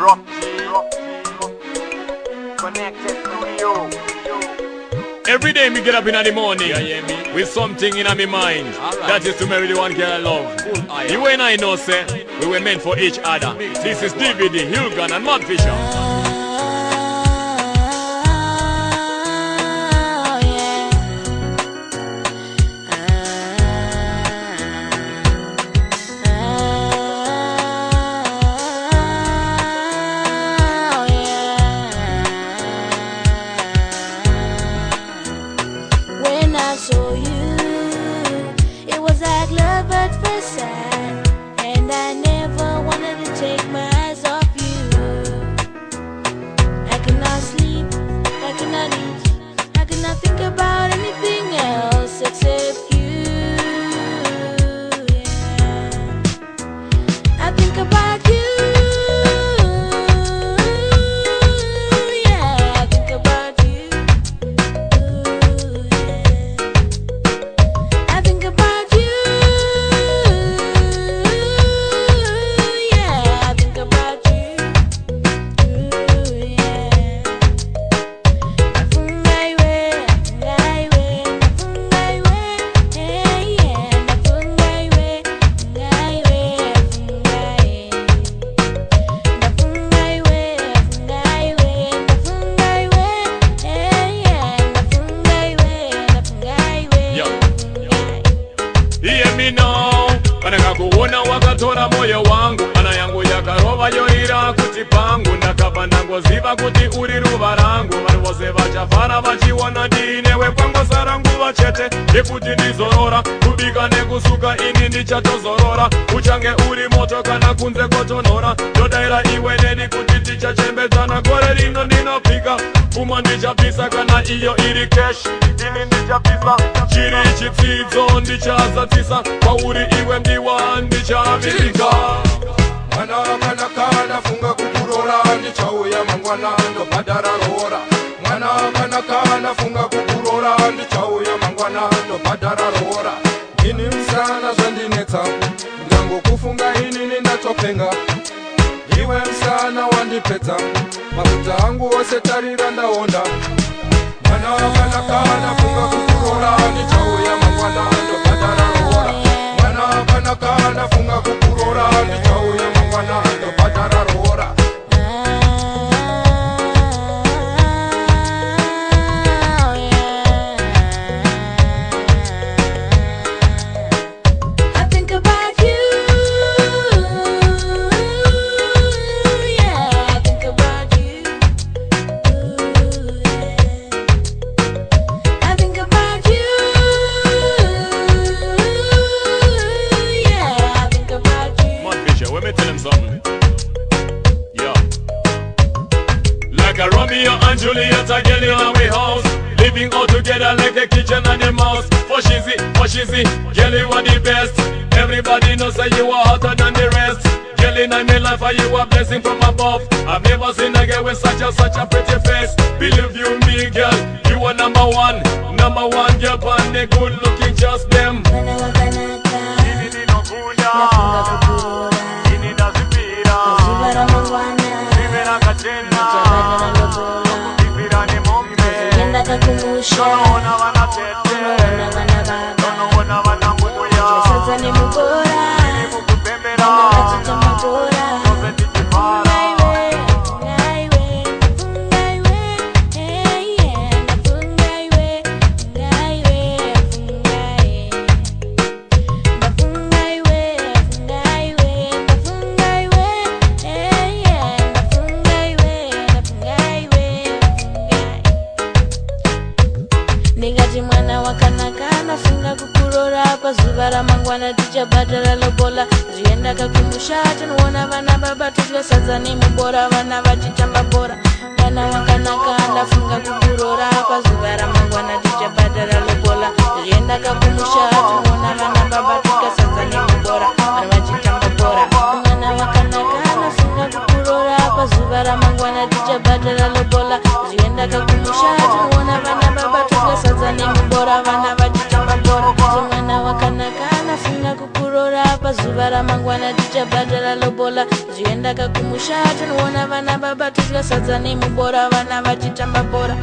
Prof G, Connected Studio. Every day me get up in the morning with something in my mind. That is to marry the one girl I love. You and I know, say, we were meant for each other. This is DVD, Hilgan and Madfisher. So you, it was like love at first sight, and I never wanted to take my eyes off you. I cannot sleep, I cannot eat, I cannot think about anything else except you. Yeah. I think about you. Kuona wakatora moyo wangu ana yangu yakarova yoira kuti pangu ndakabanda ngoziva kuti uri ruva rangu vanhu vose vachafara vachiona ndinewe kwangosara nguva chete yekuti ndizorora kubika nekusuka ini ndichatozorora uchange uri moto kana kunze kotonhora ndodaira iwe neni kuti tichachembedzana gore rino ndinopika pfuma ndichapisa kana iyo iri kesh ini ndichapisa chiri chitsidzo ndichazadzisa kwauri iwe mdiwa ndichavirika mwana wakanaka ndafunga kukurora ndichauya mangwana ndobhadhara roora mwana wakanaka ndafunga kukurora ndichauya mangwana ndobhadhara roora ini msana zvandinetsa ndangokufunga inini ndatopenga iwe msana wandipedza mafuta angu ose tarira ndaonda mwana wakanaka ndafunga kukurora ndichauya mangwana ndobhadhara roora mwana wakanaka ndafunga kukurora ndichauya mangwana ndobhadhara roora Romeo and Juliet are getting in our house, living all together like the kitchen and the mouse. For shizzy, girl you are the best. Everybody knows that you are hotter than the rest. Girl in my life, are you a blessing from above? I've never seen a girl with such a pretty face. Believe you me, girl, you are number one girl, and the good looking just them. Mwana wakanaka ndafunga kukurora pazuva ramangwana tichabhadhara lobola zvienda kakumusha tinoona vana baba totwasadza nemubora vana vachitamba bhora mwana wakanaka ndafunga kukurora pazuva ramangwana tichabhadhara lobola zvienda kakumusha tinoona vana baba totwasadza nemubora vana vachitamba bhora mwana wakanaka ndafunga kukurora pazuva ramangwana tichabhadhara lobola zvienda kakumusha tinoona vana baba totwasadza nemubora vana vachitamba bhora mwana wakanaka ndafunga kukurora pazuva ramangwana tichabhadhara lobola. Zviendaka kumusha tinoona vana baba todya sadza nemubora, vana vachitamba bhora.